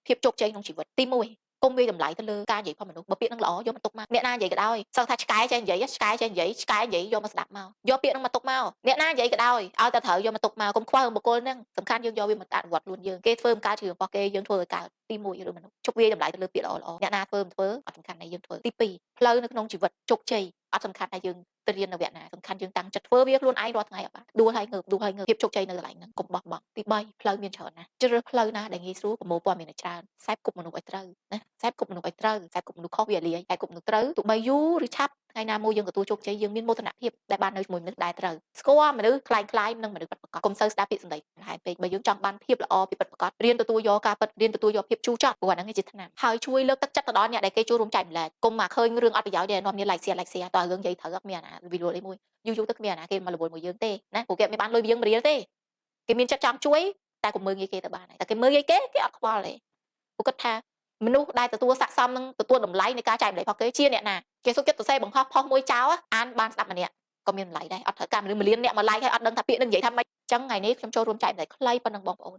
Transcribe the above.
ភាពជោគជ័យក្នុងជីវិតទី1កុំវាតម្លៃទៅលើការនិយាយផងមនុស្សបើពាក្យនឹងល្អយកមកទុកមកអ្នកណានិយាយក៏ដោយសឹកថាឆ្កែចេះនិយាយឆ្កែចេះនិយាយឆ្កែនិយាយយកមកស្ដាប់មកយកពាក្យនឹងមកទុកមកអ្នកណានិយាយក៏ដោយឲ្យតែត្រូវយកមកទុកមកកុំខ្វល់បុគ្គលហ្នឹងសំខាន់យើងយកវាមកអនុវត្តខ្លួនយើងគេធ្វើមិនកើតជឿរបស់គេយើងធ្វើឲ្យកើតទី1ឬមនុស្សជប់វាតម្លៃទៅលើពាក្យល្អៗអ្នកណាធ្វើមិនធ្វើអត់សំខាន់តែយើងធ្វើទី2ផ្លូវនៅក្នុងជីវិតជោគជ័យអត់សំខាន់តែយើងទៅរៀននៅវគ្គណាសំខាន់យើងតាំងចិត្តធ្វើវាខ្លួនឯងរាល់ថ្ងៃអត់បានដួលហើយងើបភាពជោគជ័យនៅកន្លែងហ្នឹងកុំបោះបង់ទី3ផ្លូវមានច្រើនណាស់ជ្រើសរើសផ្លូវណាដែលងាយស្រួលប្រមូលព័ត៌មានឲ្យច្រើនខ្សែគប់មនុស្សឲ្យត្រូវណាខ្សែគប់មនុស្សឲ្យត្រូវខ្សែគប់មនុស្សខុសវាលាយខ្សែគប់មនុស្សត្រូវទោះបីយូរឬឆាប់ថ្ងៃណាមួយយើងទទួលជោគជ័យយើងមានមោទនភាពដែលបាននៅជាមួយមនុស្សដែលត្រូវស្គាល់មនុស្សខ្លាយនិងមនុស្សពិតប្រាកដកុំសូវស្ដាប់ពាក្យសម្ដីបន្ថែមពេកបើយើងចង់បានភាពល្អពីពិតប្រាកដរៀនទទួលយកការពិតរៀនទទួលយកភាពជូរចត់ព្រោះអាហ្នឹងជាថ្នាំហើយជួយលើកទឹកចិត្តទៅដល់អ្នកដែលគេចូលរួមចែកម្លែកកុំមកឃើញរឿងអត់ប្រយោជន៍ទេនាំគ្នា like share តើរឿងនិយាយត្រូវអត់មានអាណាវីដេអូអីមួយយូរទៅគ្មានអាណាគេមករវល់មួយយើងទេណាព្រោះគេអត់មានបានលុយពីយើងមួយរៀលទេគេមានចិត្តចង់ជួយតែកុំមើលងាយគេទៅបានតែគេមើលងាយគេអត់ខ្វល់ទេព្រោះគាត់ថាមនុស្សដែលទទួលស័ក្តិសមនឹងទទួលតម្លៃនៃការចែកម្លែករបស់គេជាអ្នកណាគេសុខចិត្តសរសេរបង្ហោះផុសមួយចោលអានបានស្ដាប់ម្នាក់ក៏មានតម្លៃដែរអត់ត្រូវការមនុស្ស1លានអ្នកមក like ហើយអត់ដឹងថាពាក្យនឹងនិយាយថាម៉េចអញ្ចឹងថ្ងៃនេះខ្ញុំចូលរួមចែកម្លែកខ្លីប៉ុណ្ណឹងបងប្អូន